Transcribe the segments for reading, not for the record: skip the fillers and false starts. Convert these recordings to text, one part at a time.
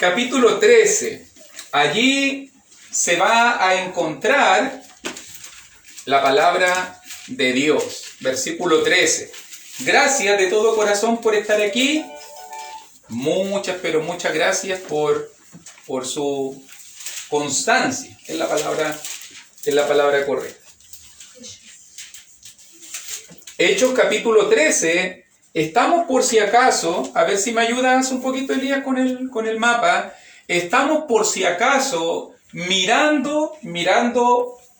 capítulo 13. Allí se va a encontrar la palabra de Dios. Versículo 13. Gracias de todo corazón por estar aquí. Muchas, pero muchas gracias por su constancia. Es la palabra correcta. Hechos capítulo 13. Estamos por si acaso, a ver si me ayudas un poquito, Elías, con el mapa. Estamos por si acaso mirando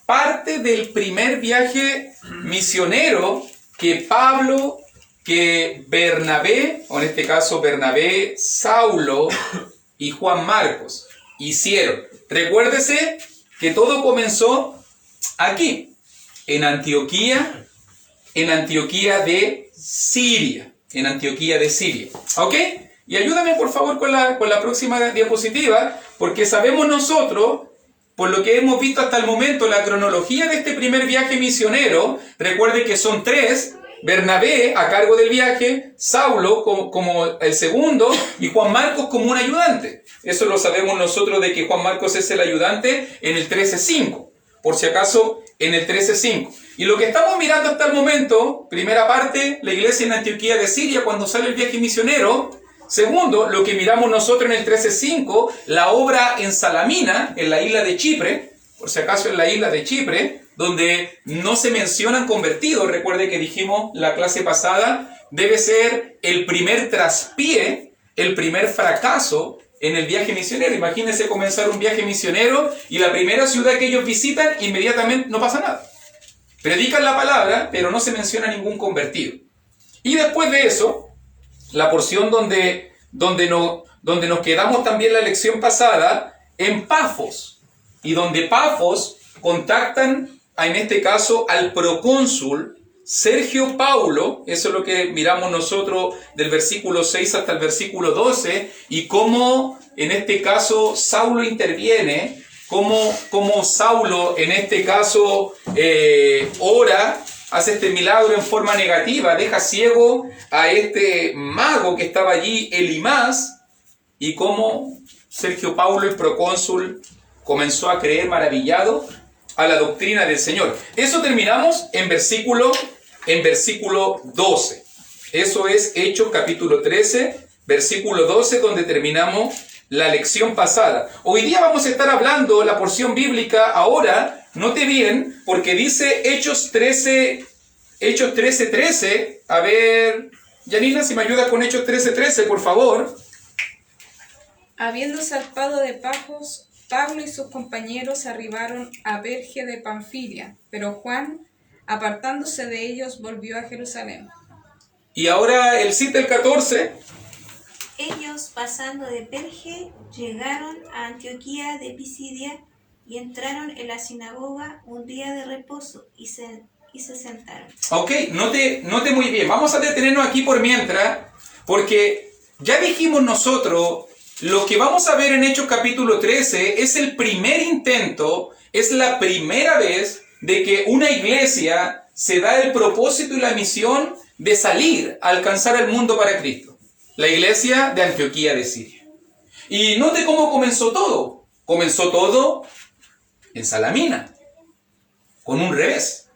parte del primer viaje misionero que Pablo, que Bernabé, o en este caso Bernabé, Saulo y Juan Marcos hicieron. Recuérdese que todo comenzó aquí, en Antioquía de Siria. ¿Ok? Y ayúdame por favor con la próxima diapositiva, porque sabemos nosotros, por lo que hemos visto hasta el momento, la cronología de este primer viaje misionero. Recuerde que son 3, Bernabé a cargo del viaje, Saulo como el segundo y Juan Marcos como un ayudante. Eso lo sabemos nosotros, de que Juan Marcos es el ayudante en el 13:5. Por si acaso, en el 13:5. Y lo que estamos mirando hasta el momento, primera parte, la iglesia en Antioquía de Siria cuando sale el viaje misionero. Segundo, lo que miramos nosotros en el 13:5, la obra en Salamina, en la isla de Chipre, por si acaso en la isla de Chipre, donde no se mencionan convertidos. Recuerde que dijimos la clase pasada, debe ser el primer traspié, el primer fracaso en el viaje misionero. Imagínense comenzar un viaje misionero y la primera ciudad que ellos visitan, inmediatamente no pasa nada. Predican la palabra, pero no se menciona ningún convertido. Y después de eso, la porción donde nos quedamos también la lección pasada, en Pafos. Y donde Pafos contactan, en este caso, al procónsul Sergio Paulo. Eso es lo que miramos nosotros del versículo 6 hasta el versículo 12. Y cómo, en este caso, Saulo interviene. Cómo Saulo, en este caso, ora, hace este milagro en forma negativa, deja ciego a este mago que estaba allí, Elimás, y cómo Sergio Paulo, el procónsul, comenzó a creer maravillado a la doctrina del Señor. Eso terminamos en versículo 12. Eso es Hechos capítulo 13, versículo 12, donde terminamos la lección pasada. Hoy día vamos a estar hablando la porción bíblica ahora, note bien, porque dice Hechos 13:13. A ver, Yanina, si me ayuda con Hechos 13:13, por favor. Habiendo zarpado de Pafos, Pablo y sus compañeros arribaron a Perge de Panfilia, pero Juan, apartándose de ellos, volvió a Jerusalén. Y ahora el cita el 14. Ellos, pasando de Perge, llegaron a Antioquía de Pisidia y entraron en la sinagoga un día de reposo y se sentaron. Ok, note muy bien. Vamos a detenernos aquí por mientras, porque ya dijimos nosotros, lo que vamos a ver en Hechos capítulo 13 es el primer intento, es la primera vez de que una iglesia se da el propósito y la misión de salir a alcanzar al mundo para Cristo. La iglesia de Antioquía de Siria. Y note cómo comenzó todo. Comenzó todo en Salamina, con un revés.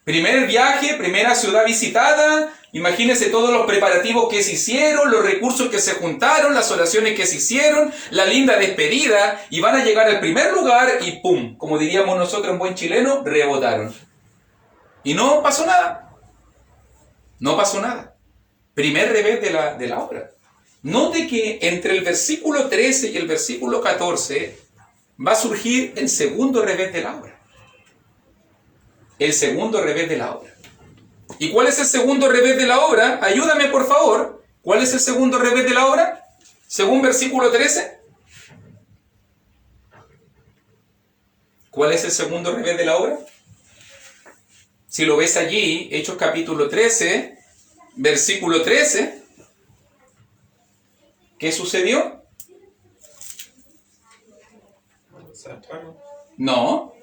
Primer viaje, primera ciudad visitada. Imagínense todos los preparativos que se hicieron, los recursos que se juntaron, las oraciones que se hicieron, la linda despedida, y van a llegar al primer lugar y ¡pum! Como diríamos nosotros en buen chileno, rebotaron. Y no pasó nada. No pasó nada. Primer revés de la obra. Note que entre el versículo 13 y el versículo 14 va a surgir el segundo revés de la obra. El segundo revés de la obra. ¿Y cuál es el segundo revés de la obra? Ayúdame, por favor. ¿Cuál es el segundo revés de la obra? Según versículo 13. ¿Cuál es el segundo revés de la obra? Si lo ves allí, Hechos capítulo 13, versículo 13. ¿Qué sucedió? No.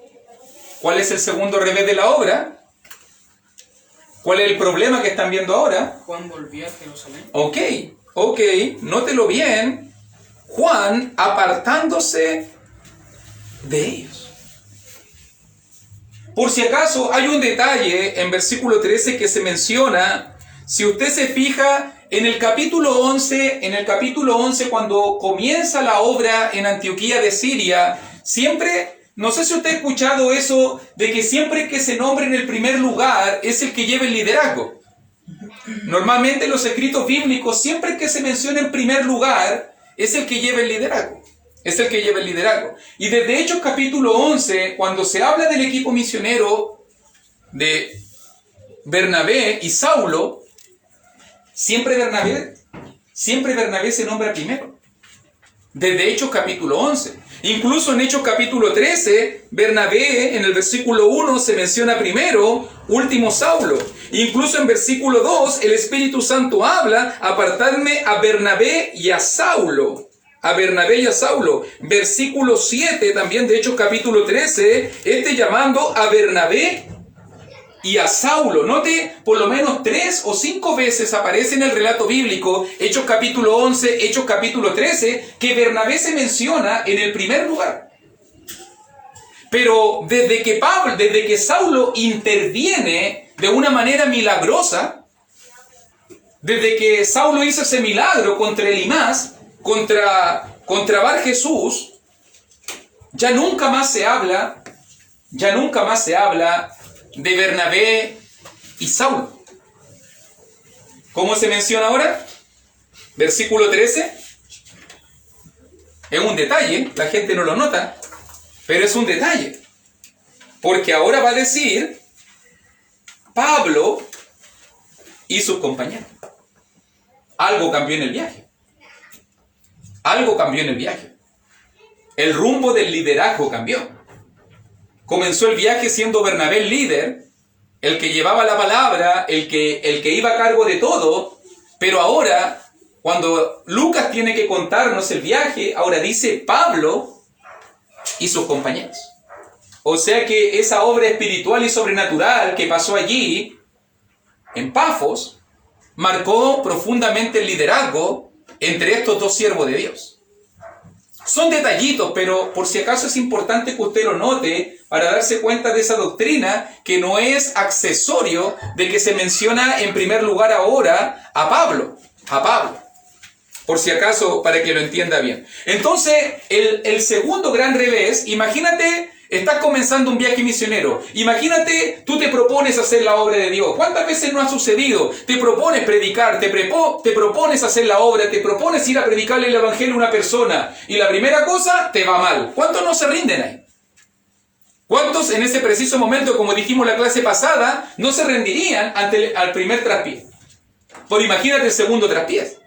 ¿Cuál es el segundo revés de la obra? ¿Cuál es el problema que están viendo ahora? Juan volvió a Jerusalén. Ok, nótelo bien. Juan apartándose de ellos. Por si acaso, hay un detalle en versículo 13 que se menciona. Si usted se fija en el capítulo 11, cuando comienza la obra en Antioquía de Siria, siempre, no sé si usted ha escuchado eso, de que siempre que se nombre en el primer lugar es el que lleva el liderazgo. Normalmente en los escritos bíblicos, siempre que se menciona en primer lugar, es el que lleva el liderazgo. Es el que lleva el liderazgo. Y desde Hechos capítulo 11, cuando se habla del equipo misionero de Bernabé y Saulo, siempre Bernabé se nombra primero. Desde Hechos capítulo 11. Incluso en Hechos capítulo 13, Bernabé en el versículo 1 se menciona primero, último Saulo. Incluso en versículo 2 el Espíritu Santo habla, apartarme a Bernabé y a Saulo. Versículo 7 también de Hechos capítulo 13, llamando a Bernabé y a Saulo. Note, por lo menos 3 o 5 veces aparece en el relato bíblico, Hechos capítulo 11, Hechos capítulo 13, que Bernabé se menciona en el primer lugar. Pero desde que Saulo interviene de una manera milagrosa, desde que Saulo hizo ese milagro contra Elimás, contra Bar Jesús, ya nunca más se habla de Bernabé y Saulo. ¿Cómo se menciona ahora? Versículo 13. Es un detalle, la gente no lo nota, pero es un detalle. Porque ahora va a decir Pablo y sus compañeros. Algo cambió en el viaje. El rumbo del liderazgo cambió. Comenzó el viaje siendo Bernabé el líder, el que llevaba la palabra, el que iba a cargo de todo, pero ahora, cuando Lucas tiene que contarnos el viaje, ahora dice Pablo y sus compañeros. O sea que esa obra espiritual y sobrenatural que pasó allí, en Pafos, marcó profundamente el liderazgo entre estos dos siervos de Dios. Son detallitos, pero por si acaso es importante que usted lo note para darse cuenta de esa doctrina que no es accesorio de que se menciona en primer lugar ahora a Pablo. Por si acaso, para que lo entienda bien. Entonces, el segundo gran revés, imagínate, estás comenzando un viaje misionero. Imagínate, tú te propones hacer la obra de Dios. ¿Cuántas veces no ha sucedido? Te propones predicar, te propones hacer la obra, te propones ir a predicarle el evangelio a una persona. Y la primera cosa, te va mal. ¿Cuántos no se rinden ahí? ¿Cuántos en ese preciso momento, como dijimos la clase pasada, no se rendirían al primer traspié? Por imagínate el segundo traspié.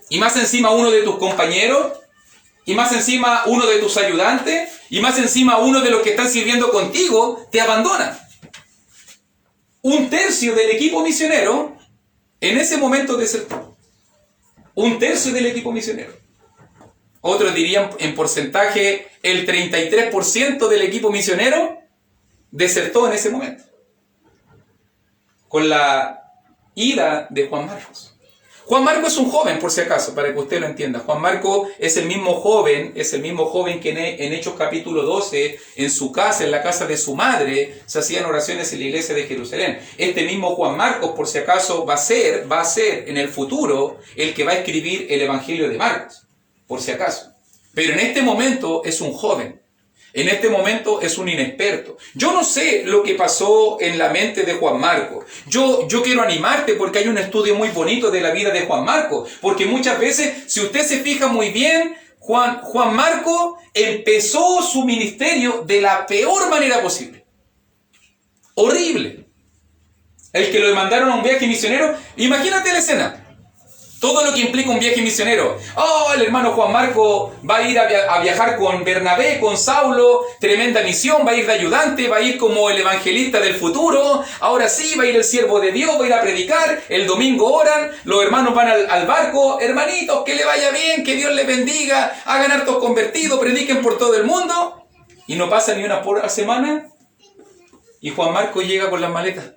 Y más encima uno de tus compañeros, y más encima uno de tus ayudantes, y más encima uno de los que están sirviendo contigo, te abandona. 1/3 del equipo misionero, en ese momento desertó. 1/3 del equipo misionero. Otros dirían en porcentaje, el 33% del equipo misionero desertó en ese momento. Con la ida de Juan Marcos. Juan Marcos es un joven, por si acaso, para que usted lo entienda. Juan Marcos es el mismo joven que en Hechos capítulo 12, en su casa, en la casa de su madre, se hacían oraciones en la iglesia de Jerusalén. Este mismo Juan Marcos, por si acaso, va a ser en el futuro el que va a escribir el Evangelio de Marcos, por si acaso. Pero en este momento es un joven. En este momento es un inexperto. Yo no sé lo que pasó en la mente de Juan Marcos. Yo quiero animarte porque hay un estudio muy bonito de la vida de Juan Marcos. Porque muchas veces, si usted se fija muy bien, Juan Marcos empezó su ministerio de la peor manera posible. Horrible. El que lo mandaron a un viaje misionero, imagínate la escena. Todo lo que implica un viaje misionero. El hermano Juan Marcos va a ir a viajar con Bernabé, con Saulo, tremenda misión, va a ir de ayudante, va a ir como el evangelista del futuro, ahora sí, va a ir el siervo de Dios, va a ir a predicar, el domingo oran, los hermanos van al barco, hermanitos, que le vaya bien, que Dios les bendiga, hagan hartos convertidos, prediquen por todo el mundo, y no pasa ni una por semana, y Juan Marcos llega con las maletas.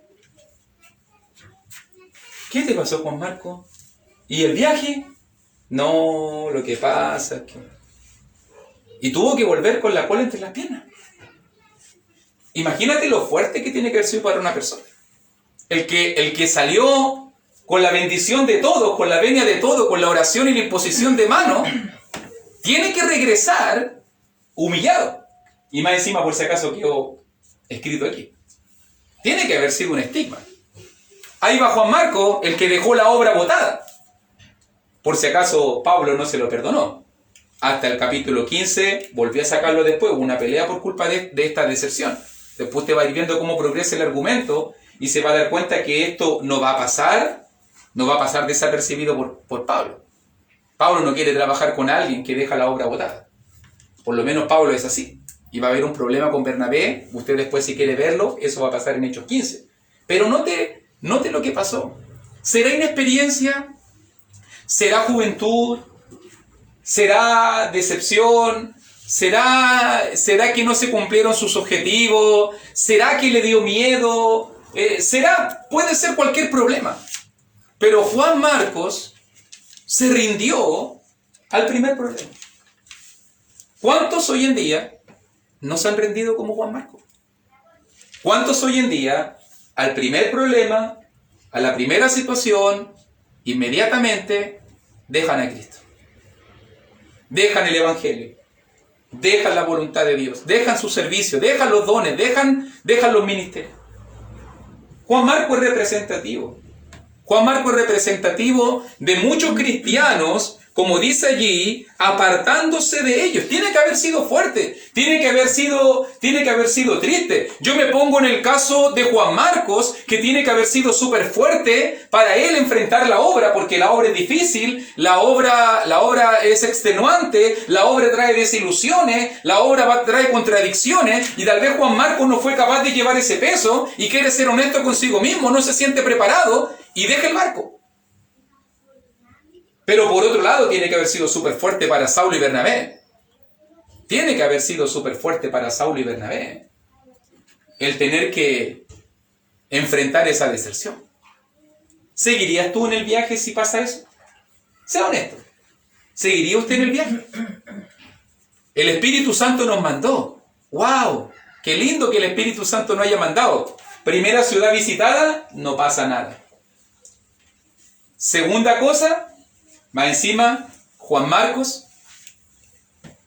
¿Qué te pasó, Juan Marcos? ¿Y el viaje? No, lo que pasa es que... Y tuvo que volver con la cola entre las piernas. Imagínate lo fuerte que tiene que haber sido para una persona. El que salió con la bendición de todos, con la venia de todos, con la oración y la imposición de mano, tiene que regresar humillado. Y más encima, por si acaso, quedó escrito aquí. Tiene que haber sido un estigma. Ahí va Juan Marcos, el que dejó la obra botada. Por si acaso Pablo no se lo perdonó. Hasta el capítulo 15 volvió a sacarlo después. Hubo una pelea por culpa de esta deserción. Después te va a ir viendo cómo progresa el argumento y se va a dar cuenta que esto no va a pasar desapercibido por Pablo. Pablo no quiere trabajar con alguien que deja la obra botada. Por lo menos Pablo es así. Y va a haber un problema con Bernabé. Usted después, si quiere verlo, eso va a pasar en Hechos 15. Pero note lo que pasó. ¿Será inexperiencia? ¿Será juventud? ¿Será decepción? ¿Será que no se cumplieron sus objetivos? ¿Será que le dio miedo? Puede ser cualquier problema. Pero Juan Marcos se rindió al primer problema. ¿Cuántos hoy en día no se han rendido como Juan Marcos? ¿Cuántos hoy en día, al primer problema, a la primera situación, inmediatamente dejan a Cristo? Dejan el Evangelio, dejan la voluntad de Dios, dejan su servicio, dejan los dones, dejan los ministerios. Juan Marcos es representativo. Juan Marcos es representativo de muchos cristianos, como dice allí, apartándose de ellos. Tiene que haber sido fuerte, tiene que haber sido triste. Yo me pongo en el caso de Juan Marcos, que tiene que haber sido súper fuerte para él enfrentar la obra, porque la obra es difícil, la obra es extenuante, la obra trae desilusiones, la obra trae contradicciones, y tal vez Juan Marcos no fue capaz de llevar ese peso, y quiere ser honesto consigo mismo, no se siente preparado, y deja el barco. Pero por otro lado, tiene que haber sido súper fuerte para Saulo y Bernabé. Tiene que haber sido súper fuerte para Saulo y Bernabé el tener que enfrentar esa deserción. ¿Seguirías tú en el viaje si pasa eso? Sea honesto. ¿Seguiría usted en el viaje? El Espíritu Santo nos mandó. ¡Wow! ¡Qué lindo que el Espíritu Santo nos haya mandado! Primera ciudad visitada, no pasa nada. Segunda cosa, más encima, Juan Marcos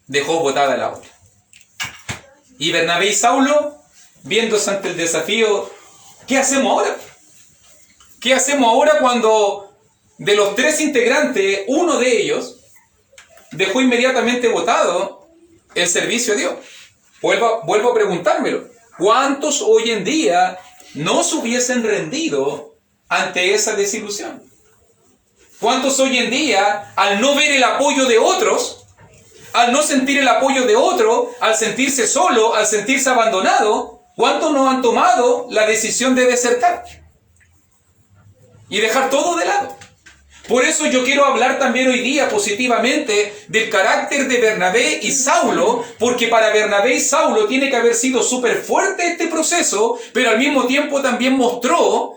dejó botada la obra. Y Bernabé y Saulo, viéndose ante el desafío, ¿qué hacemos ahora? ¿Qué hacemos ahora cuando de los 3 integrantes, uno de ellos dejó inmediatamente botado el servicio a Dios? Vuelvo a preguntármelo. ¿Cuántos hoy en día no se hubiesen rendido ante esa desilusión? ¿Cuántos hoy en día, al no ver el apoyo de otros, al no sentir el apoyo de otro, al sentirse solo, al sentirse abandonado, cuántos no han tomado la decisión de desertar y dejar todo de lado? Por eso yo quiero hablar también hoy día positivamente del carácter de Bernabé y Saulo, porque para Bernabé y Saulo tiene que haber sido súper fuerte este proceso, pero al mismo tiempo también mostró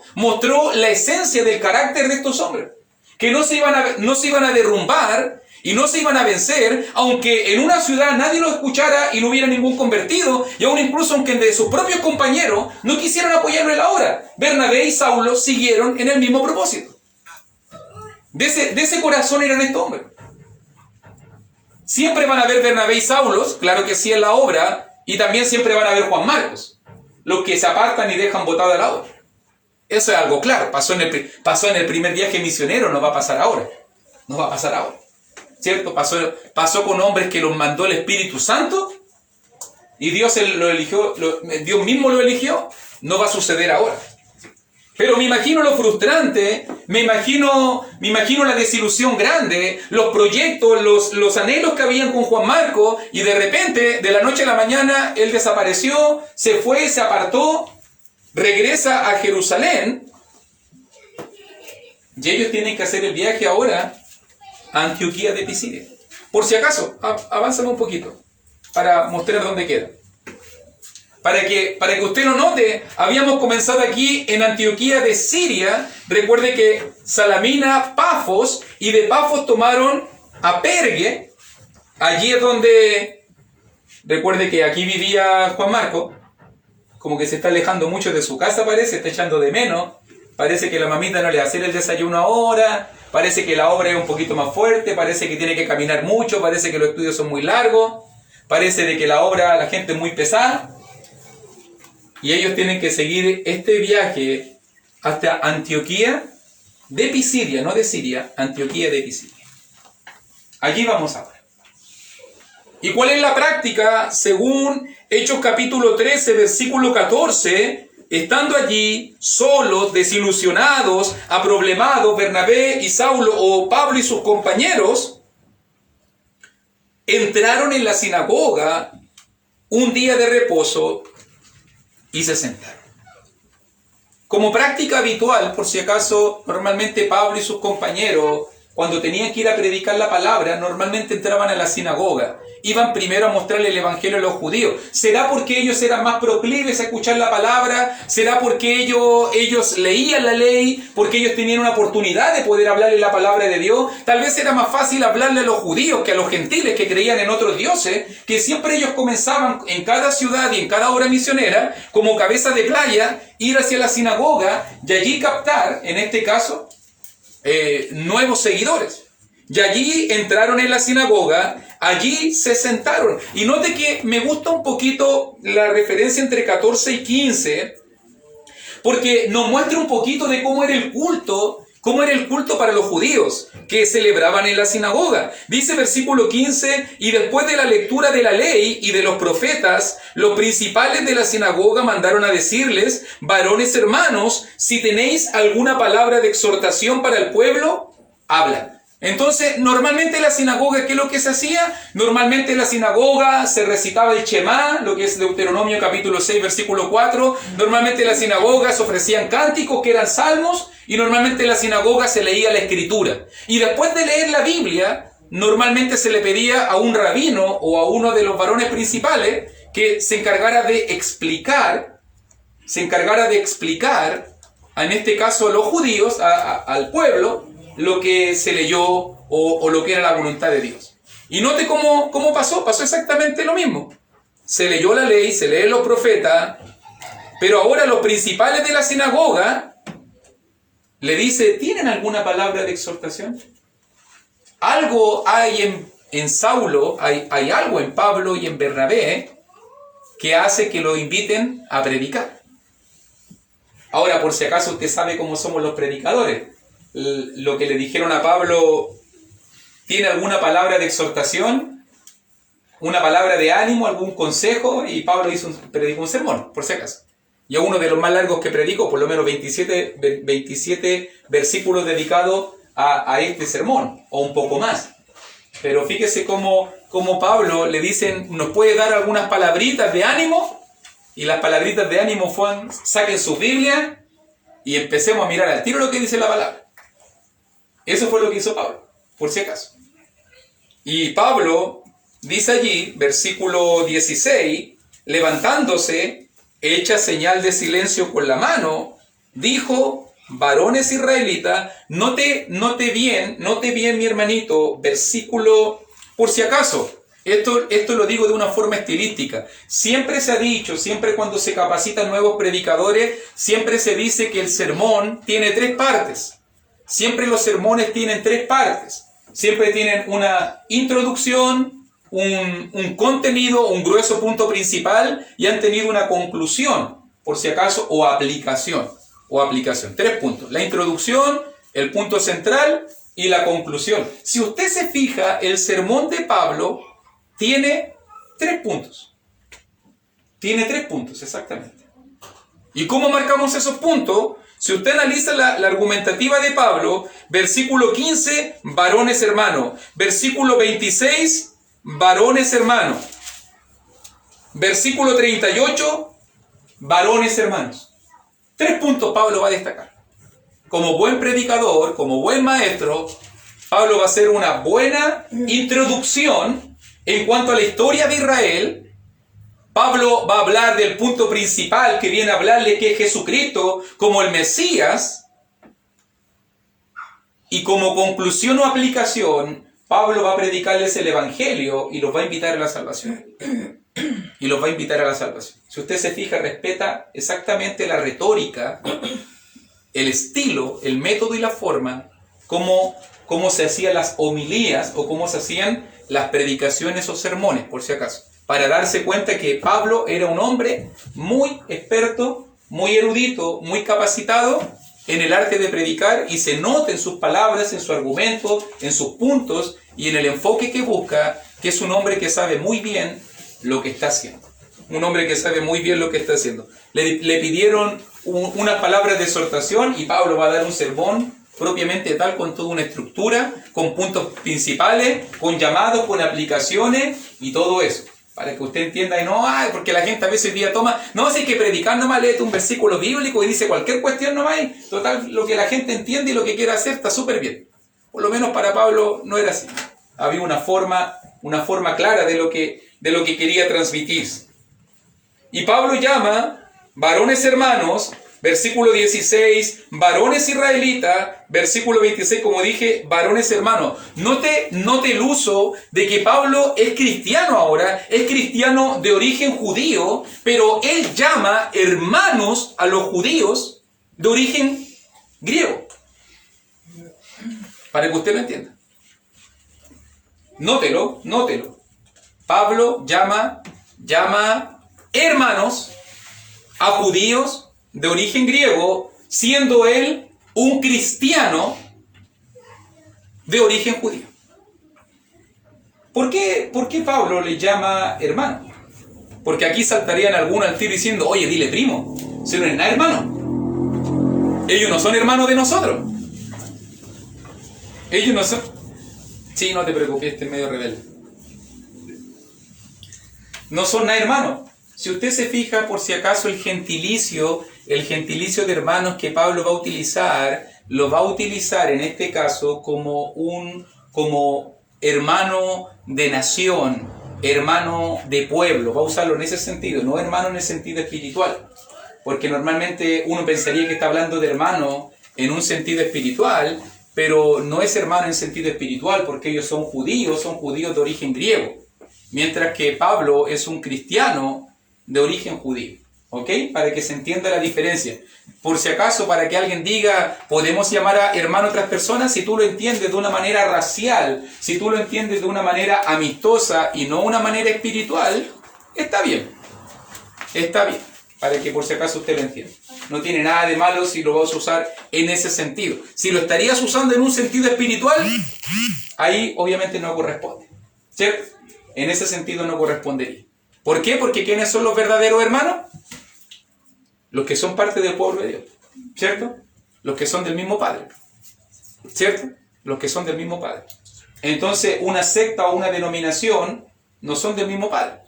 la esencia del carácter de estos hombres. Que no se iban a derrumbar y no se iban a vencer, aunque en una ciudad nadie los escuchara y no hubiera ningún convertido, y aún incluso aunque de sus propios compañeros no quisieran apoyarlo en la obra. Bernabé y Saulo siguieron en el mismo propósito. De ese corazón eran estos hombres. Siempre van a haber Bernabé y Saulos, claro que sí, en la obra, y también siempre van a haber Juan Marcos, los que se apartan y dejan botada la obra. Eso es algo claro, pasó en el primer viaje misionero, no va a pasar ahora. No va a pasar ahora. ¿Cierto? Pasó con hombres que los mandó el Espíritu Santo y Dios lo eligió, Dios mismo lo eligió. No va a suceder ahora. Pero me imagino lo frustrante, me imagino la desilusión grande, los proyectos, los anhelos que habían con Juan Marcos, y de repente, de la noche a la mañana, él desapareció, se fue, se apartó, regresa a Jerusalén, y ellos tienen que hacer el viaje ahora a Antioquía de Pisidia. Por si acaso, avánzame un poquito, para mostrar dónde queda. Para que usted lo note, habíamos comenzado aquí en Antioquía de Siria. Recuerde que Salamina, Pafos, y de Pafos tomaron a Pergue. Allí es donde, recuerde que aquí vivía Juan Marco, como que se está alejando mucho de su casa, parece, está echando de menos. Parece que la mamita no le hace el desayuno ahora, parece que la obra es un poquito más fuerte, parece que tiene que caminar mucho, parece que los estudios son muy largos, parece de que la obra, la gente es muy pesada. Y ellos tienen que seguir este viaje hasta Antioquía de Pisidia, no de Siria, Antioquía de Pisidia. Allí vamos ahora. ¿Y cuál es la práctica? Según Hechos capítulo 13, versículo 14, estando allí, solos, desilusionados, aproblemados, Bernabé y Saulo, o Pablo y sus compañeros, entraron en la sinagoga un día de reposo y se sentaron. Como práctica habitual, por si acaso, normalmente Pablo y sus compañeros, cuando tenían que ir a predicar la palabra, normalmente entraban a la sinagoga. Iban primero a mostrarle el evangelio a los judíos. ¿Será porque ellos eran más proclives a escuchar la palabra? ¿Será porque ellos leían la ley? ¿Porque ellos tenían una oportunidad de poder hablarle la palabra de Dios? Tal vez era más fácil hablarle a los judíos que a los gentiles que creían en otros dioses, que siempre ellos comenzaban en cada ciudad y en cada obra misionera, como cabeza de playa, ir hacia la sinagoga y allí captar, en este caso, nuevos seguidores. Y allí entraron en la sinagoga, allí se sentaron. Y note que me gusta un poquito la referencia entre 14 y 15, porque nos muestra un poquito de cómo era el culto para los judíos que celebraban en la sinagoga. Dice versículo 15, y después de la lectura de la ley y de los profetas, los principales de la sinagoga mandaron a decirles: varones hermanos, si tenéis alguna palabra de exhortación para el pueblo, habla. Entonces, normalmente en la sinagoga, ¿qué es lo que se hacía? Normalmente en la sinagoga se recitaba el Shema, lo que es Deuteronomio capítulo 6, versículo 4. Normalmente en la sinagoga se ofrecían cánticos, que eran salmos, y normalmente en la sinagoga se leía la escritura. Y después de leer la Biblia, normalmente se le pedía a un rabino o a uno de los varones principales que se encargara de explicar, en este caso a los judíos, al pueblo, lo que se leyó o lo que era la voluntad de Dios. Y note cómo pasó exactamente lo mismo. Se leyó la ley, se leen los profetas, pero ahora los principales de la sinagoga le dice: ¿tienen alguna palabra de exhortación? Algo hay en Saulo, hay algo en Pablo y en Bernabé que hace que lo inviten a predicar. Ahora, por si acaso usted sabe cómo somos los predicadores, lo que le dijeron a Pablo: ¿tiene alguna palabra de exhortación? ¿Una palabra de ánimo? ¿Algún consejo? Y Pablo predicó un sermón, por si acaso. Y uno de los más largos que predicó, por lo menos 27 versículos dedicados a este sermón, o un poco más. Pero fíjese cómo Pablo le dicen: ¿nos puede dar algunas palabritas de ánimo? Y las palabritas de ánimo fueron: saquen su Biblia y empecemos a mirar al tiro lo que dice la palabra. Eso fue lo que hizo Pablo, por si acaso. Y Pablo dice allí, versículo 16, levantándose, hecha señal de silencio con la mano, dijo: varones israelitas, note bien mi hermanito, versículo, por si acaso, esto lo digo de una forma estilística. Siempre se ha dicho, siempre cuando se capacitan nuevos predicadores, siempre se dice que el sermón tiene 3 partes. Siempre los sermones tienen 3 partes. Siempre tienen una introducción, un contenido, un grueso punto principal, y han tenido una conclusión, por si acaso, o aplicación. 3 puntos. La introducción, el punto central y la conclusión. Si usted se fija, el sermón de Pablo tiene 3 puntos. Tiene 3 puntos, exactamente. ¿Y cómo marcamos esos puntos? Si usted analiza la argumentativa de Pablo, versículo 15, varones hermanos. Versículo 26, varones hermanos. Versículo 38, varones hermanos. 3 puntos Pablo va a destacar. Como buen predicador, como buen maestro, Pablo va a hacer una buena introducción en cuanto a la historia de Israel. Pablo va a hablar del punto principal que viene a hablarle, que es Jesucristo como el Mesías. Y como conclusión o aplicación, Pablo va a predicarles el Evangelio y los va a invitar a la salvación. Y los va a invitar a la salvación. Si usted se fija, respeta exactamente la retórica, el estilo, el método y la forma, cómo se hacían las homilías o cómo se hacían las predicaciones o sermones, por si acaso. Para darse cuenta que Pablo era un hombre muy experto, muy erudito, muy capacitado en el arte de predicar, y se nota en sus palabras, en su argumento, en sus puntos y en el enfoque que busca, que es un hombre que sabe muy bien lo que está haciendo. Un hombre que sabe muy bien lo que está haciendo. Le pidieron unas palabras de exhortación y Pablo va a dar un sermón propiamente tal, con toda una estructura, con puntos principales, con llamados, con aplicaciones y todo eso. Para que usted entienda, y no, porque la gente a veces hoy día toma, no, si hay que predicar nomás, léete un versículo bíblico y dice cualquier cuestión nomás, y total, lo que la gente entiende y lo que quiere hacer está súper bien. Por lo menos para Pablo no era así. Había una forma clara de lo que quería transmitir. Y Pablo llama varones hermanos, versículo 16, varones israelitas, versículo 26, como dije, varones hermanos. Note el uso de que Pablo es cristiano ahora, es cristiano de origen judío, pero él llama hermanos a los judíos de origen griego. Para que usted lo entienda. Nótelo. Pablo llama hermanos a judíos de origen griego, siendo él un cristiano de origen judío. ¿Por qué Pablo le llama hermano? Porque aquí saltarían algunos al tiro diciendo, oye, dile primo, si no es nada hermano. Ellos no son hermanos de nosotros. Ellos no son... Sí, no te preocupes, este es medio rebelde. No son nada hermanos. Si usted se fija, por si acaso, el gentilicio de hermanos que Pablo va a utilizar, lo va a utilizar en este caso como hermano de nación, hermano de pueblo. Va a usarlo en ese sentido, no hermano en el sentido espiritual. Porque normalmente uno pensaría que está hablando de hermano en un sentido espiritual, pero no es hermano en sentido espiritual, porque ellos son judíos de origen griego. Mientras que Pablo es un cristiano de origen judío, ¿ok? Para que se entienda la diferencia. Por si acaso, para que alguien diga, podemos llamar a hermano a otras personas, si tú lo entiendes de una manera racial, si tú lo entiendes de una manera amistosa y no una manera espiritual, está bien. Está bien, para que por si acaso usted lo entienda. No tiene nada de malo si lo vas a usar en ese sentido. Si lo estarías usando en un sentido espiritual, ahí obviamente no corresponde, ¿cierto? En ese sentido no correspondería. ¿Por qué? Porque ¿quiénes son los verdaderos hermanos? Los que son parte del pueblo de Dios, ¿cierto? Los que son del mismo Padre, ¿cierto? Los que son del mismo Padre. Entonces, una secta o una denominación no son del mismo Padre.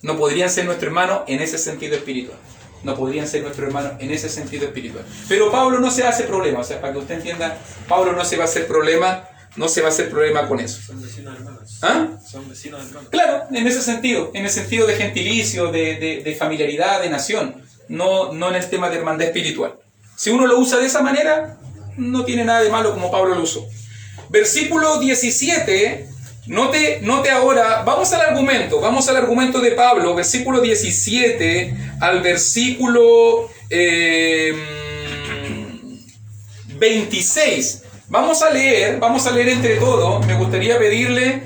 No podrían ser nuestro hermano en ese sentido espiritual. No podrían ser nuestro hermano en ese sentido espiritual. Pero Pablo no se hace problema. O sea, para que usted entienda, Pablo no se va a hacer problema. No se va a hacer problema con eso. Son vecinos hermanos. ¿Ah? Son vecinos hermanos. Claro, en ese sentido de gentilicio, de familiaridad, de nación, no en el tema de hermandad espiritual. Si uno lo usa de esa manera, no tiene nada de malo como Pablo lo usó. Versículo 17, note ahora, vamos al argumento de Pablo, versículo 17 al versículo 26. Vamos a leer entre todos. Me gustaría pedirle,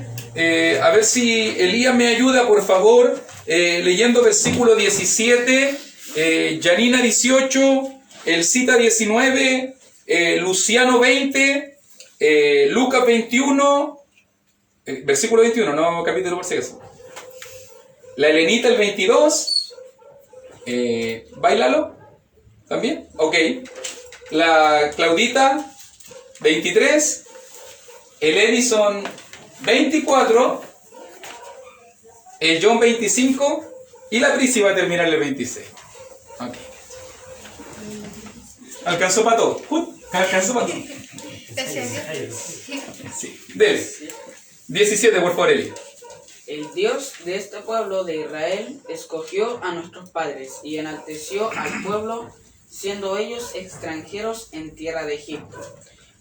a ver si Elías me ayuda, por favor, leyendo versículo 17, Janina 18, Elcita 19, Luciano 20, Lucas 21, versículo 21, no capítulo por si acaso. La Elenita el 22, ¿bailalo? ¿También? Ok. La Claudita 23, el Edison 24, el John 25 y la Prisi va a terminar el 26. Ok. ¿Alcanzó para todo? ¿Alcanzó para todo? Sí. Dele. 17, por favor, Eli. El Dios de este pueblo de Israel escogió a nuestros padres y enalteció al pueblo, siendo ellos extranjeros en tierra de Egipto.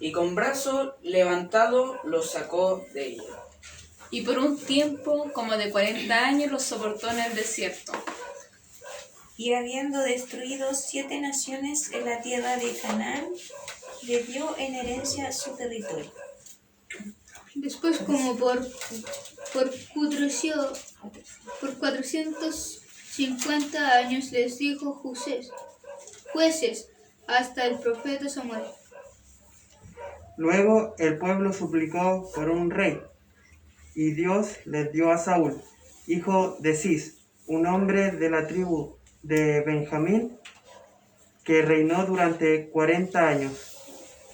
y con brazo levantado los sacó de ella. Y por un tiempo como de 40 años los soportó en el desierto. Y habiendo destruido 7 naciones en la tierra de Canaán, le dio en herencia su territorio. Después, como por 450 años, les dijo jueces hasta el profeta Samuel. Luego el pueblo suplicó por un rey, y Dios les dio a Saúl, hijo de Cis, un hombre de la tribu de Benjamín, que reinó durante 40 años.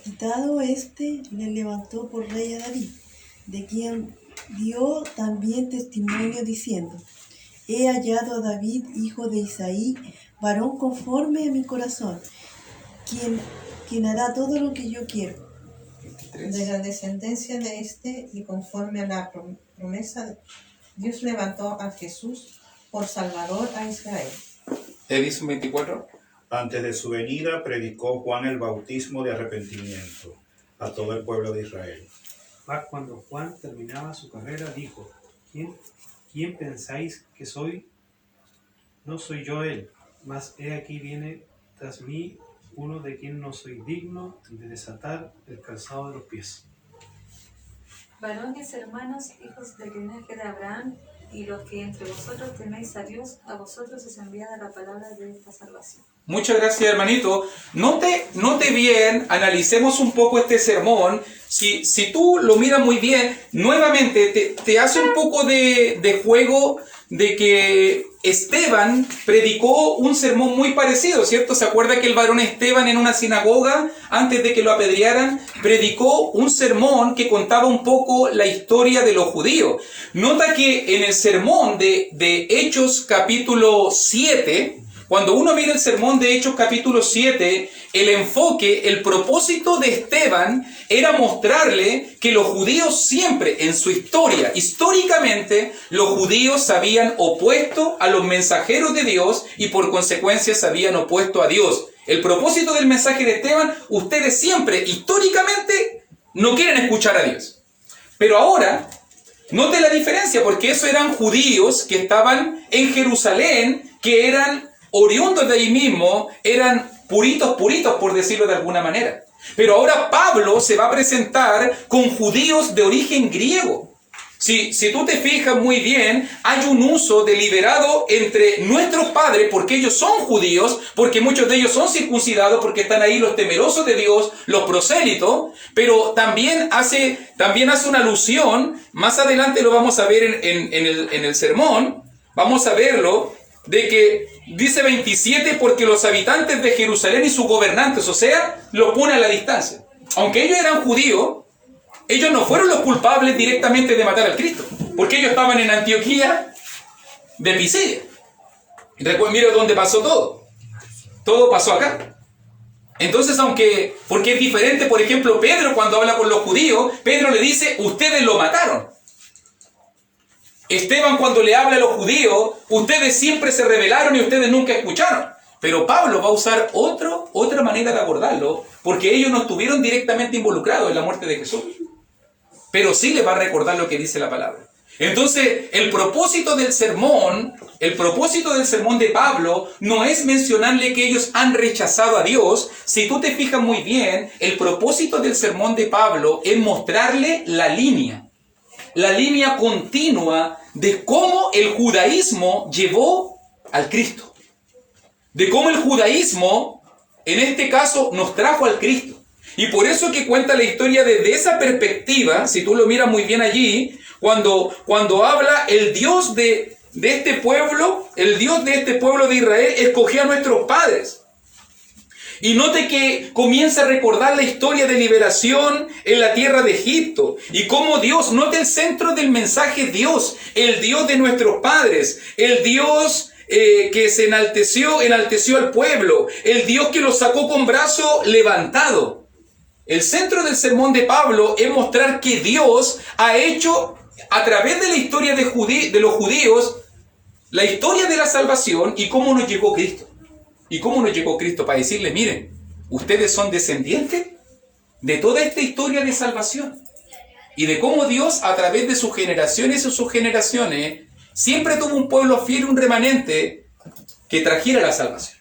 Quitado le levantó por rey a David, de quien dio también testimonio diciendo: He hallado a David, hijo de Isaí, varón conforme a mi corazón, quien hará todo lo que yo quiero. De la descendencia de y conforme a la promesa, Dios levantó a Jesús por Salvador a Israel. Edison 24. Antes de su venida predicó Juan el bautismo de arrepentimiento a todo el pueblo de Israel. Mas cuando Juan terminaba su carrera, dijo: ¿Quién pensáis que soy? No soy yo él, mas he aquí viene tras mí uno de quien no soy digno de desatar el calzado de los pies. Varones, hermanos, hijos del linaje de Abraham, y los que entre vosotros teméis a Dios, a vosotros es enviada la palabra de esta salvación. Muchas gracias, hermanito. Note bien, analicemos un poco este sermón. Si tú lo miras muy bien, nuevamente te hace un poco de juego de que Esteban predicó un sermón muy parecido, ¿cierto? ¿Se acuerda que el varón Esteban en una sinagoga, antes de que lo apedrearan, predicó un sermón que contaba un poco la historia de los judíos? Nota que en el sermón de Hechos capítulo 7, cuando uno mira el sermón de Hechos capítulo 7, el enfoque, el propósito de Esteban era mostrarle que los judíos siempre en su historia, históricamente, los judíos se habían opuesto a los mensajeros de Dios y por consecuencia se habían opuesto a Dios. El propósito del mensaje de Esteban, ustedes siempre, históricamente, no quieren escuchar a Dios. Pero ahora, note la diferencia, porque esos eran judíos que estaban en Jerusalén, que eran oriundos de ahí mismo, eran puritos, por decirlo de alguna manera. Pero ahora Pablo se va a presentar con judíos de origen griego. Si tú te fijas muy bien, hay un uso deliberado entre nuestros padres, porque ellos son judíos, porque muchos de ellos son circuncidados, porque están ahí los temerosos de Dios, los prosélitos, pero también hace una alusión, más adelante lo vamos a ver en el sermón, vamos a verlo, de que dice 27, porque los habitantes de Jerusalén y sus gobernantes, o sea, lo pone a la distancia. Aunque ellos eran judíos, ellos no fueron los culpables directamente de matar al Cristo, porque ellos estaban en Antioquía de Pisidia. Mira dónde pasó todo. Todo pasó acá. Entonces, porque es diferente, por ejemplo, Pedro cuando habla con los judíos, Pedro le dice, ustedes lo mataron. Esteban cuando le habla a los judíos, ustedes siempre se rebelaron y ustedes nunca escucharon. Pero Pablo va a usar otra manera de abordarlo, porque ellos no estuvieron directamente involucrados en la muerte de Jesús. Pero sí les va a recordar lo que dice la palabra. Entonces, el propósito del sermón de Pablo no es mencionarle que ellos han rechazado a Dios. Si tú te fijas muy bien, el propósito del sermón de Pablo es mostrarle la línea continua de cómo el judaísmo llevó al Cristo. De cómo el judaísmo, en este caso, nos trajo al Cristo. Y por eso que cuenta la historia desde esa perspectiva, si tú lo miras muy bien allí, cuando habla el Dios de este pueblo, el Dios de este pueblo de Israel escogió a nuestros padres. Y note que comienza a recordar la historia de liberación en la tierra de Egipto. Y cómo Dios, note el centro del mensaje, Dios, el Dios de nuestros padres, el Dios que se enalteció al pueblo, el Dios que los sacó con brazo levantado. El centro del sermón de Pablo es mostrar que Dios ha hecho, a través de la historia de los judíos, la historia de la salvación y cómo nos llegó Cristo. ¿Y cómo nos llegó Cristo? Para decirle, miren, ustedes son descendientes de toda esta historia de salvación y de cómo Dios a través de sus generaciones y sus generaciones siempre tuvo un pueblo fiel, un remanente que trajera la salvación.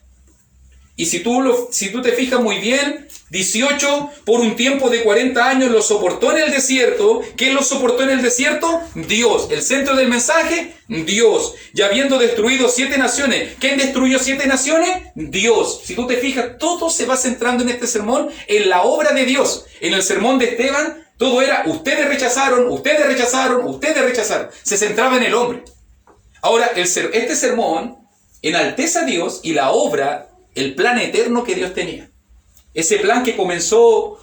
Y si tú te fijas muy bien, 18 por un tiempo de 40 años lo soportó en el desierto. ¿Quién lo soportó en el desierto? Dios. El centro del mensaje, Dios. Y habiendo destruido 7 naciones. ¿Quién destruyó 7 naciones? Dios. Si tú te fijas, todo se va centrando en este sermón, en la obra de Dios. En el sermón de Esteban, todo era ustedes rechazaron, ustedes rechazaron, ustedes rechazaron. Se centraba en el hombre. Ahora, este sermón enaltece a Dios y la obra, el plan eterno que Dios tenía. Ese plan que comenzó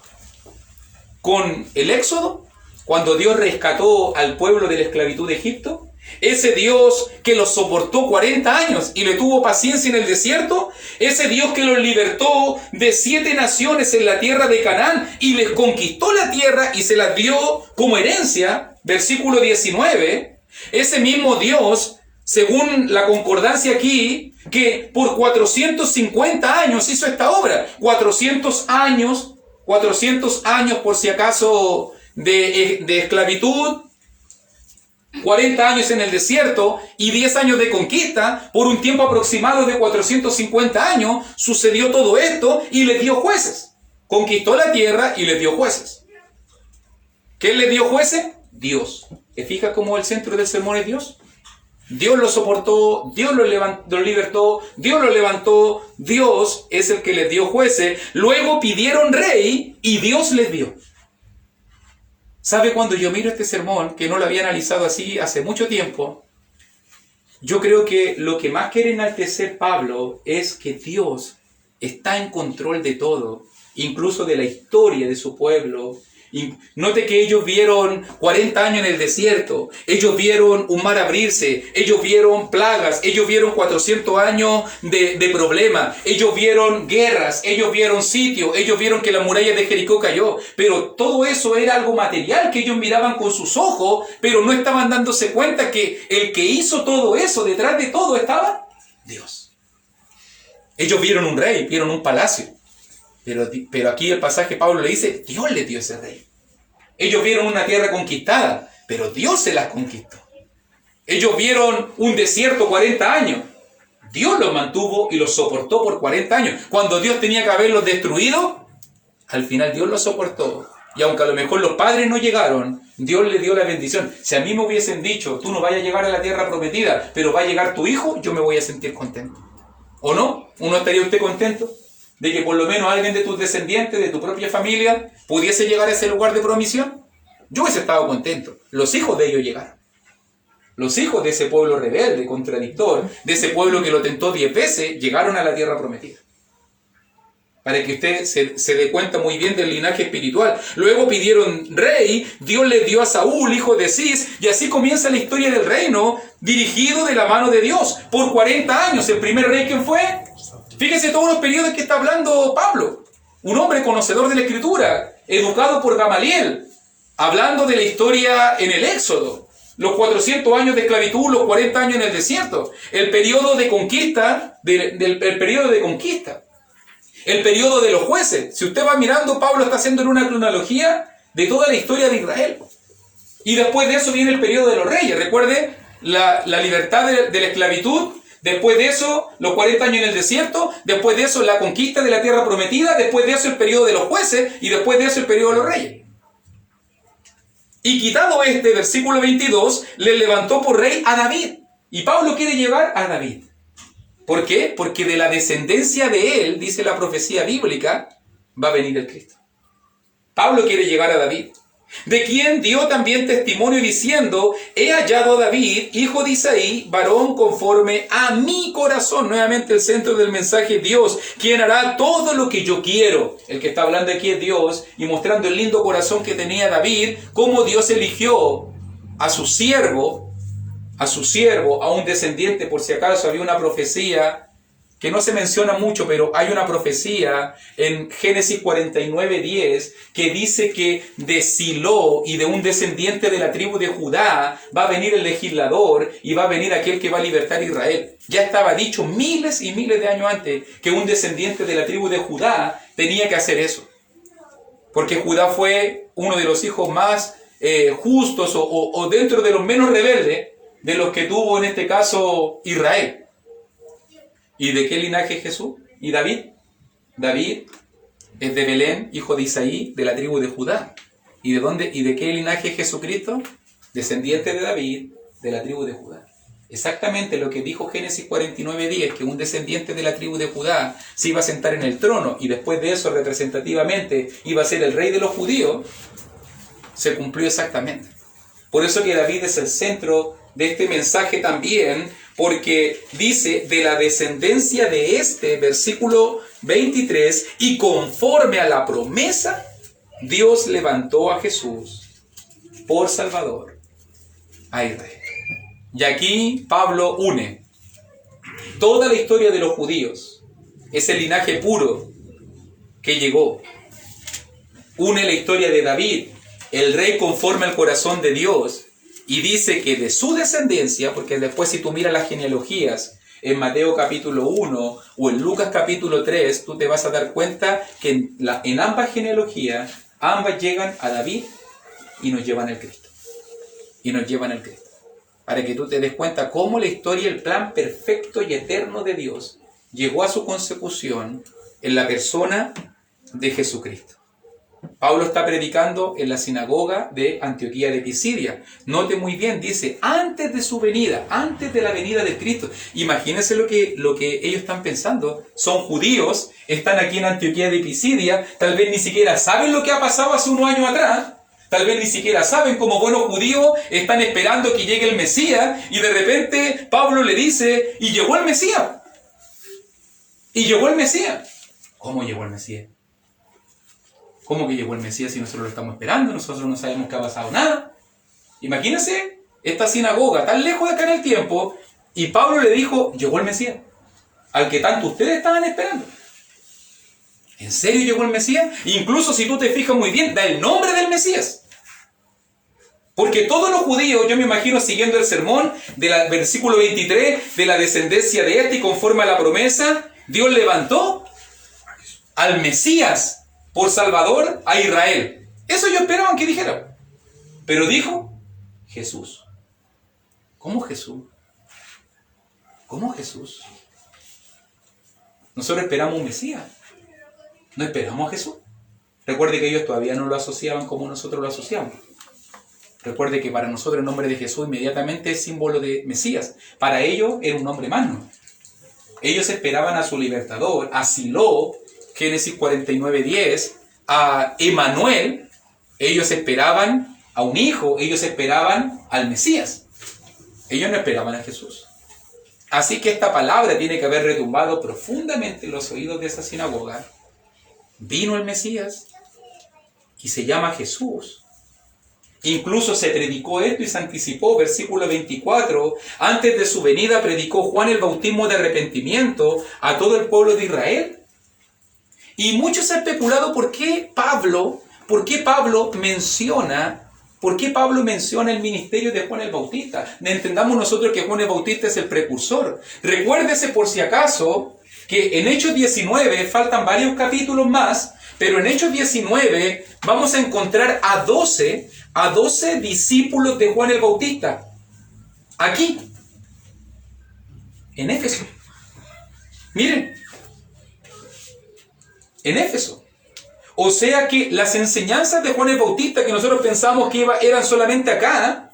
con el Éxodo, cuando Dios rescató al pueblo de la esclavitud de Egipto. Ese Dios que los soportó 40 años y le tuvo paciencia en el desierto. Ese Dios que los libertó de 7 naciones en la tierra de Canaán y les conquistó la tierra y se las dio como herencia. Versículo 19. Ese mismo Dios, según la concordancia aquí, que por 450 años hizo esta obra. 400 años por si acaso de esclavitud, 40 años en el desierto y 10 años de conquista. Por un tiempo aproximado de 450 años sucedió todo esto y les dio jueces. Conquistó la tierra y les dio jueces. ¿Quién les dio jueces? Dios. ¿Te fijas cómo el centro del sermón es Dios? Dios lo soportó, Dios lo libertó, Dios lo levantó, Dios es el que les dio jueces. Luego pidieron rey y Dios les dio. ¿Sabe? Cuando yo miro este sermón, que no lo había analizado así hace mucho tiempo, yo creo que lo que más quiere enaltecer Pablo es que Dios está en control de todo, incluso de la historia de su pueblo. Note que ellos vieron 40 años en el desierto, ellos vieron un mar abrirse, ellos vieron plagas, ellos vieron 400 años de problemas, ellos vieron guerras, ellos vieron sitios, ellos vieron que la muralla de Jericó cayó, pero todo eso era algo material que ellos miraban con sus ojos, pero no estaban dándose cuenta que el que hizo todo eso, detrás de todo estaba Dios. Ellos vieron un rey, vieron un palacio. Pero aquí el pasaje Pablo le dice, Dios le dio ese rey. Ellos vieron una tierra conquistada, pero Dios se las conquistó. Ellos vieron un desierto 40 años. Dios los mantuvo y los soportó por 40 años. Cuando Dios tenía que haberlos destruido, al final Dios los soportó. Y aunque a lo mejor los padres no llegaron, Dios les dio la bendición. Si a mí me hubiesen dicho, tú no vayas a llegar a la tierra prometida, pero va a llegar tu hijo, yo me voy a sentir contento. ¿O no? ¿Uno estaría usted contento de que por lo menos alguien de tus descendientes, de tu propia familia, pudiese llegar a ese lugar de promisión? Yo hubiese estado contento. Los hijos de ellos llegaron. Los hijos de ese pueblo rebelde, contradictor, de ese pueblo que lo tentó 10 veces, llegaron a la tierra prometida. Para que usted se dé cuenta muy bien del linaje espiritual. Luego pidieron rey, Dios les dio a Saúl, hijo de Cis, y así comienza la historia del reino, dirigido de la mano de Dios. Por 40 años, ¿el primer rey quién fue? Fíjese todos los periodos que está hablando Pablo. Un hombre conocedor de la Escritura, educado por Gamaliel, hablando de la historia en el Éxodo. Los 400 años de esclavitud, los 40 años en el desierto. El periodo de conquista, el periodo de conquista. El periodo de los jueces. Si usted va mirando, Pablo está haciendo una cronología de toda la historia de Israel. Y después de eso viene el periodo de los reyes. Recuerde la libertad de la esclavitud. Después de eso, los 40 años en el desierto. Después de eso, la conquista de la tierra prometida. Después de eso, el periodo de los jueces. Y después de eso, el periodo de los reyes. Y quitado versículo 22, le levantó por rey a David. Y Pablo quiere llevar a David. ¿Por qué? Porque de la descendencia de él, dice la profecía bíblica, va a venir el Cristo. Pablo quiere llegar a David, de quien dio también testimonio diciendo, he hallado a David, hijo de Isaí, varón conforme a mi corazón. Nuevamente el centro del mensaje, Dios, quien hará todo lo que yo quiero. El que está hablando aquí es Dios, y mostrando el lindo corazón que tenía David, cómo Dios eligió a su siervo, a un descendiente. Por si acaso había una profecía que no se menciona mucho, pero hay una profecía en Génesis 49:10 que dice que de Siló y de un descendiente de la tribu de Judá va a venir el legislador y va a venir aquel que va a libertar a Israel. Ya estaba dicho miles y miles de años antes que un descendiente de la tribu de Judá tenía que hacer eso. porque Judá fue uno de los hijos más justos o dentro de los menos rebeldes de los que tuvo en este caso Israel. ¿Y de qué linaje es Jesús? ¿Y David? David es de Belén, hijo de Isaí, de la tribu de Judá. ¿Y de dónde? ¿Y de qué linaje es Jesucristo? Descendiente de David, de la tribu de Judá. Exactamente lo que dijo Génesis 49:10, que un descendiente de la tribu de Judá se iba a sentar en el trono y después de eso representativamente iba a ser el rey de los judíos, se cumplió exactamente. Por eso que David es el centro de este mensaje también, porque dice de la descendencia de este, versículo 23, y conforme a la promesa, Dios levantó a Jesús por Salvador a Israel. Y aquí Pablo une toda la historia de los judíos, ese linaje puro que llegó. Une la historia de David, el rey conforme al corazón de Dios, y dice que de su descendencia, porque después si tú miras las genealogías en Mateo capítulo 1 o en Lucas capítulo 3, tú te vas a dar cuenta que en ambas genealogías, ambas llegan a David y nos llevan al Cristo. Y nos llevan al Cristo. Para que tú te des cuenta cómo la historia, el plan perfecto y eterno de Dios llegó a su consecución en la persona de Jesucristo. Pablo está predicando en la sinagoga de Antioquía de Pisidia. Note muy bien, dice, antes de su venida, antes de la venida de Cristo. Imagínense lo que ellos están pensando. Son judíos, están aquí en Antioquía de Pisidia, tal vez ni siquiera saben lo que ha pasado hace unos años atrás. Tal vez ni siquiera saben, como buenos judíos, están esperando que llegue el Mesías, y de repente Pablo le dice, y llegó el Mesías. Y llegó el Mesías. ¿Cómo llegó el Mesías? ¿Cómo que llegó el Mesías si nosotros lo estamos esperando? Nosotros no sabemos que ha pasado nada. Imagínense esta sinagoga tan lejos de acá en el tiempo, y Pablo le dijo, llegó el Mesías, al que tanto ustedes estaban esperando. ¿En serio llegó el Mesías? Incluso si tú te fijas muy bien, da el nombre del Mesías. Porque todos los judíos, yo me imagino siguiendo el sermón del versículo 23, de la descendencia de este y conforme a la promesa, Dios levantó al Mesías por Salvador a Israel. Eso yo esperaban que dijera. Pero dijo Jesús. ¿Cómo Jesús? ¿Cómo Jesús? Nosotros esperamos un Mesías. No esperamos a Jesús. Recuerde que ellos todavía no lo asociaban como nosotros lo asociamos. Recuerde que para nosotros el nombre de Jesús inmediatamente es símbolo de Mesías. Para ellos era un nombre magno. Ellos esperaban a su libertador, a Silo, Génesis 49:10, a Emanuel. Ellos esperaban a un hijo, ellos esperaban al Mesías. Ellos no esperaban a Jesús. Así que esta palabra tiene que haber retumbado profundamente en los oídos de esa sinagoga. Vino el Mesías y se llama Jesús. Incluso se predicó esto y se anticipó, versículo 24, antes de su venida predicó Juan el bautismo de arrepentimiento a todo el pueblo de Israel. Y muchos han especulado por qué Pablo menciona el ministerio de Juan el Bautista. Entendamos nosotros que Juan el Bautista es el precursor. Recuérdese por si acaso que en Hechos 19, faltan varios capítulos más, pero en Hechos 19 vamos a encontrar a 12 discípulos de Juan el Bautista. Aquí, en Éfeso. Miren, en Éfeso. O sea que las enseñanzas de Juan el Bautista que nosotros pensamos que eran solamente acá,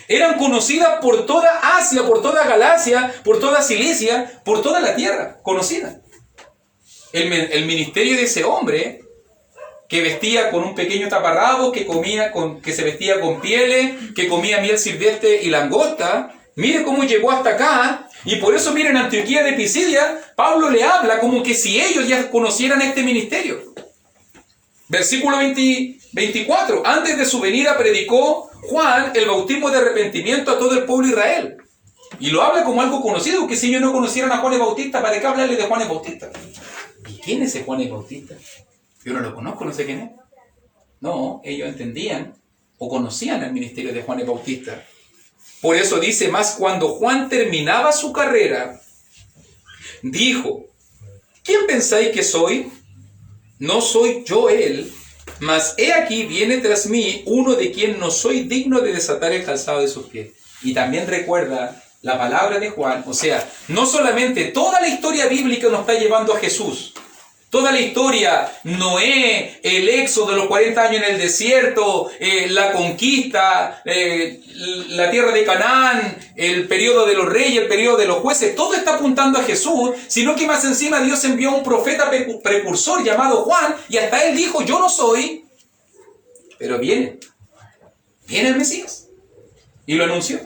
eran conocidas por toda Asia, por toda Galacia, por toda Cilicia, por toda la tierra, conocida. El ministerio de ese hombre, que vestía con un pequeño taparrabo, que se vestía con pieles, que comía miel silvestre y langosta, mire cómo llegó hasta acá. Y por eso, miren, en Antioquía de Pisidia, Pablo le habla como que si ellos ya conocieran este ministerio. Versículo 24. Antes de su venida predicó Juan el bautismo de arrepentimiento a todo el pueblo de Israel. Y lo habla como algo conocido, que si ellos no conocieran a Juan el Bautista, ¿para qué hablarle de Juan el Bautista? ¿Y quién es ese Juan el Bautista? Yo no lo conozco, no sé quién es. No, ellos entendían o conocían el ministerio de Juan el Bautista. Por eso dice, más cuando Juan terminaba su carrera, dijo, ¿quién pensáis que soy? ¿No soy yo él? Mas he aquí viene tras mí uno de quien no soy digno de desatar el calzado de sus pies. Y también recuerda la palabra de Juan, o sea, no solamente toda la historia bíblica nos está llevando a Jesús. Toda la historia, Noé, el éxodo de los 40 años en el desierto, la conquista, la tierra de Canaán, el periodo de los reyes, el periodo de los jueces, todo está apuntando a Jesús, sino que más encima Dios envió a un profeta precursor llamado Juan, y hasta él dijo, yo no soy, pero viene el Mesías, y lo anunció.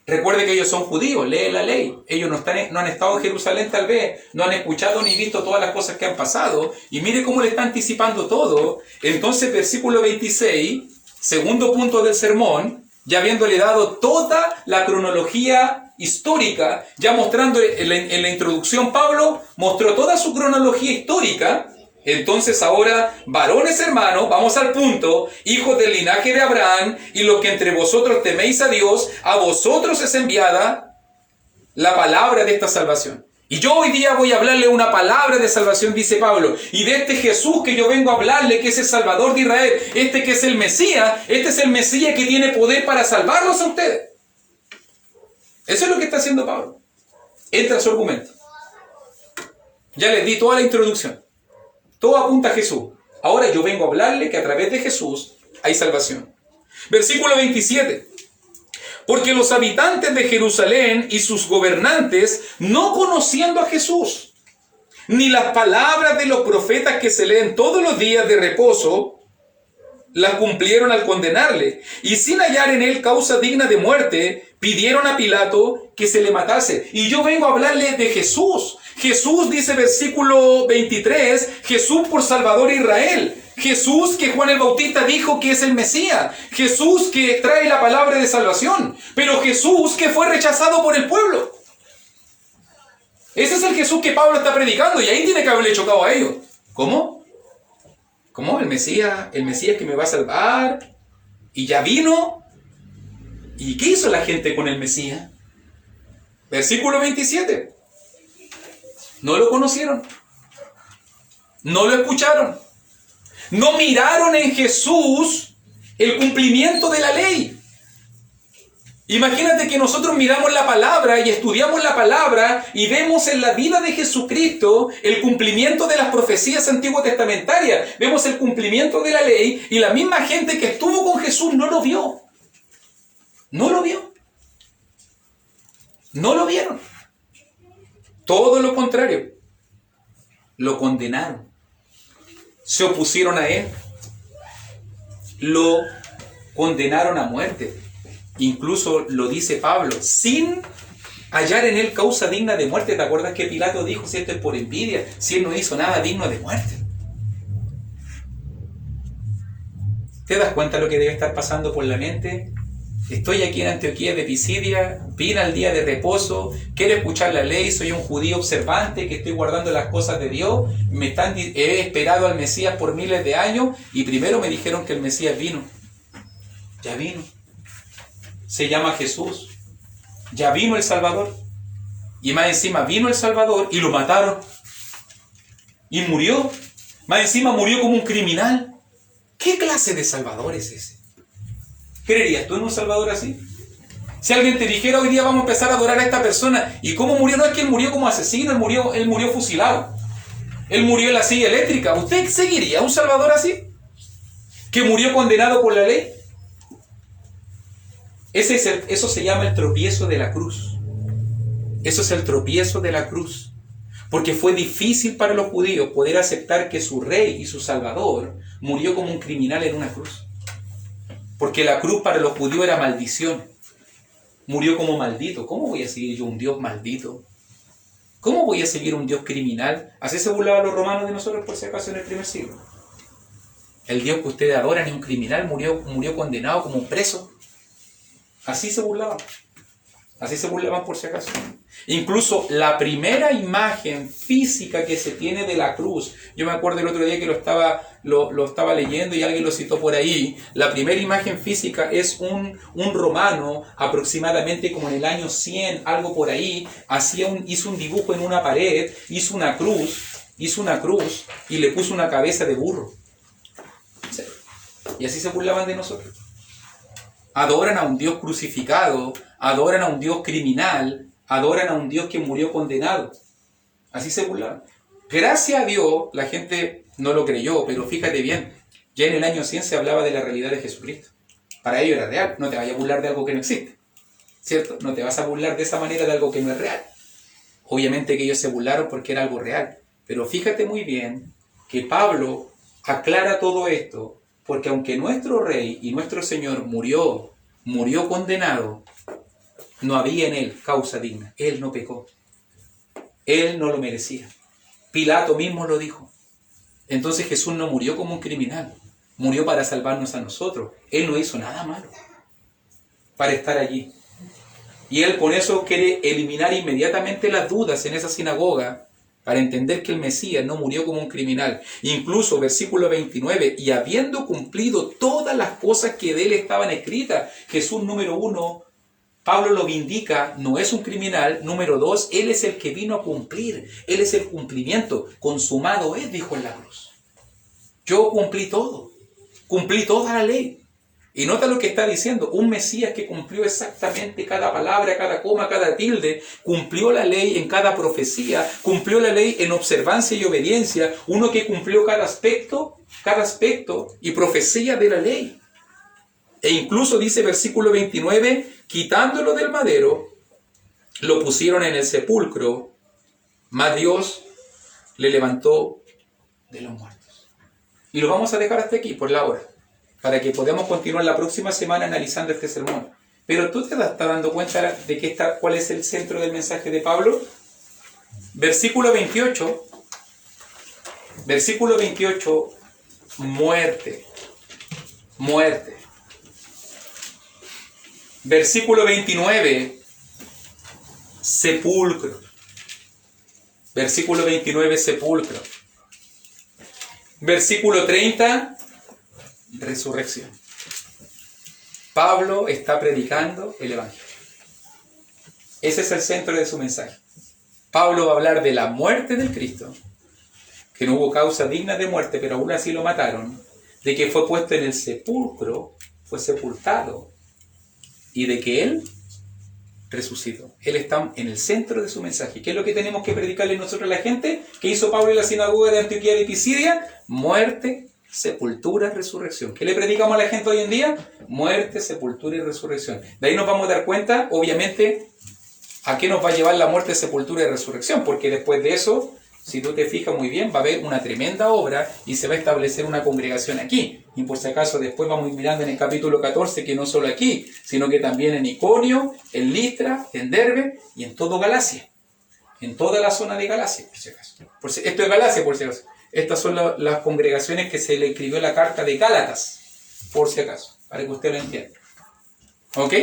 Recuerde que ellos son judíos, lee la ley. Ellos no han estado en Jerusalén tal vez, no han escuchado ni visto todas las cosas que han pasado. Y mire cómo le está anticipando todo. Entonces, versículo 26, segundo punto del sermón, ya habiéndole dado toda la cronología histórica, ya mostrando en la introducción Pablo, mostró toda su cronología histórica. Entonces ahora, varones hermanos, vamos al punto, hijos del linaje de Abraham, y los que entre vosotros teméis a Dios, a vosotros es enviada la palabra de esta salvación. Y yo hoy día voy a hablarle una palabra de salvación, dice Pablo, y de este Jesús que yo vengo a hablarle, que es el Salvador de Israel, este que es el Mesías, este es el Mesías que tiene poder para salvarlos a ustedes. Eso es lo que está haciendo Pablo. Entra su argumento. Ya les di toda la introducción. Todo apunta a Jesús. Ahora yo vengo a hablarle que a través de Jesús hay salvación. Versículo 27. Porque los habitantes de Jerusalén y sus gobernantes, no conociendo a Jesús, ni las palabras de los profetas que se leen todos los días de reposo, las cumplieron al condenarle. Y sin hallar en él causa digna de muerte, pidieron a Pilato que se le matase. Y yo vengo a hablarle de Jesús. Jesús, dice versículo 23, Jesús por Salvador a Israel. Jesús que Juan el Bautista dijo que es el Mesías. Jesús que trae la palabra de salvación. Pero Jesús que fue rechazado por el pueblo. Ese es el Jesús que Pablo está predicando y ahí tiene que haberle chocado a ellos. ¿Cómo? ¿Cómo? El Mesías que me va a salvar y ya vino. ¿Y qué hizo la gente con el Mesías? Versículo 27. No lo conocieron, no lo escucharon, no miraron en Jesús el cumplimiento de la ley. Imagínate que nosotros miramos la palabra y estudiamos la palabra y vemos en la vida de Jesucristo el cumplimiento de las profecías antiguo testamentarias, vemos el cumplimiento de la ley y la misma gente que estuvo con Jesús no lo vio, no lo vio, no lo vieron. Todo lo contrario, lo condenaron, se opusieron a él, lo condenaron a muerte. Incluso lo dice Pablo, sin hallar en él causa digna de muerte. ¿Te acuerdas que Pilato dijo, si esto es por envidia, si él no hizo nada digno de muerte? ¿Te das cuenta lo que debe estar pasando por la mente? Estoy aquí en Antioquía de Pisidia, vine al día de reposo, quiero escuchar la ley, soy un judío observante que estoy guardando las cosas de Dios, he esperado al Mesías por miles de años y primero me dijeron que el Mesías vino. Ya vino. Se llama Jesús. Ya vino el Salvador. Y más encima vino el Salvador y lo mataron. Y murió. Más encima murió como un criminal. ¿Qué clase de Salvador es ese? ¿Creerías tú en un Salvador así? Si alguien te dijera hoy día vamos a empezar a adorar a esta persona, ¿y cómo murió? No es que él murió como asesino, él murió fusilado. Él murió en la silla eléctrica. ¿Usted seguiría a un Salvador así? ¿Que murió condenado por la ley? Eso se llama el tropiezo de la cruz. Eso es el tropiezo de la cruz. Porque fue difícil para los judíos poder aceptar que su rey y su Salvador murió como un criminal en una cruz. Porque la cruz para los judíos era maldición. Murió como maldito. ¿Cómo voy a seguir yo un Dios maldito? ¿Cómo voy a seguir un Dios criminal? Así se burlaban los romanos de nosotros por si acaso en el primer siglo. El Dios que ustedes adoran es un criminal, murió condenado como un preso. Así se burlaban. Así se burlaban por si acaso. Incluso la primera imagen física que se tiene de la cruz, yo me acuerdo el otro día que lo estaba leyendo y alguien lo citó por ahí, la primera imagen física es un romano aproximadamente como en el año 100, algo por ahí, hizo un dibujo en una pared, hizo una cruz y le puso una cabeza de burro. Y así se burlaban de nosotros. Adoran a un Dios crucificado, adoran a un Dios criminal, adoran a un Dios que murió condenado. Así se burlaban. Gracias a Dios, la gente no lo creyó, pero fíjate bien, ya en el año 100 se hablaba de la realidad de Jesucristo. Para ellos era real, no te vayas a burlar de algo que no existe, ¿cierto? No te vas a burlar de esa manera de algo que no es real. Obviamente que ellos se burlaron porque era algo real, pero fíjate muy bien que Pablo aclara todo esto, porque aunque nuestro Rey y nuestro Señor murió condenado, no había en él causa digna. Él no pecó. Él no lo merecía. Pilato mismo lo dijo. Entonces Jesús no murió como un criminal. Murió para salvarnos a nosotros. Él no hizo nada malo para estar allí. Y él con eso quiere eliminar inmediatamente las dudas en esa sinagoga para entender que el Mesías no murió como un criminal. Incluso versículo 29, y habiendo cumplido todas las cosas que de él estaban escritas, Jesús, número 1, Pablo lo vindica, no es un criminal. Número 2, él es el que vino a cumplir. Él es el cumplimiento. Consumado es, dijo en la cruz. Yo cumplí todo. Cumplí toda la ley. Y nota lo que está diciendo, un Mesías que cumplió exactamente cada palabra, cada coma, cada tilde, cumplió la ley en cada profecía, cumplió la ley en observancia y obediencia, uno que cumplió cada aspecto y profecía de la ley. E incluso dice versículo 29, quitándolo del madero, lo pusieron en el sepulcro, mas Dios le levantó de los muertos. Y lo vamos a dejar hasta aquí por la hora, para que podamos continuar la próxima semana analizando este sermón. Pero tú te estás dando cuenta de cuál es el centro del mensaje de Pablo. Versículo 28, muerte. Versículo 29, sepulcro. Versículo 29, sepulcro. Versículo 30, resurrección. Pablo está predicando el Evangelio. Ese es el centro de su mensaje. Pablo va a hablar de la muerte del Cristo, que no hubo causa digna de muerte, pero aún así lo mataron, de que fue puesto en el sepulcro, fue sepultado, y de que Él resucitó. Él está en el centro de su mensaje. ¿Qué es lo que tenemos que predicarle nosotros a la gente? ¿Qué hizo Pablo en la sinagoga de Antioquía de Pisidia? Muerte, sepultura, resurrección. ¿Qué le predicamos a la gente hoy en día? Muerte, sepultura y resurrección. De ahí nos vamos a dar cuenta, obviamente, a qué nos va a llevar la muerte, sepultura y resurrección, porque después de eso, si tú te fijas muy bien, va a haber una tremenda obra y se va a establecer una congregación aquí. Y por si acaso después vamos a ir mirando en el capítulo 14 que no solo aquí, sino que también en Iconio, en Listra, en Derbe y en todo Galacia. En toda la zona de Galacia, por si acaso. Esto es Galacia, por si acaso. Estas son las congregaciones que se le escribió la carta de Gálatas, por si acaso, para que usted lo entienda. ¿Ok?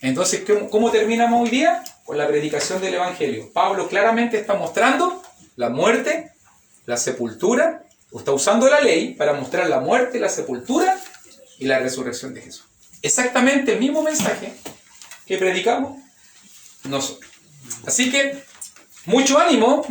Entonces, ¿cómo terminamos hoy día? Con la predicación del Evangelio. Pablo claramente está mostrando la muerte, la sepultura, o está usando la ley para mostrar la muerte, la sepultura y la resurrección de Jesús. Exactamente el mismo mensaje que predicamos nosotros. Así que, mucho ánimo.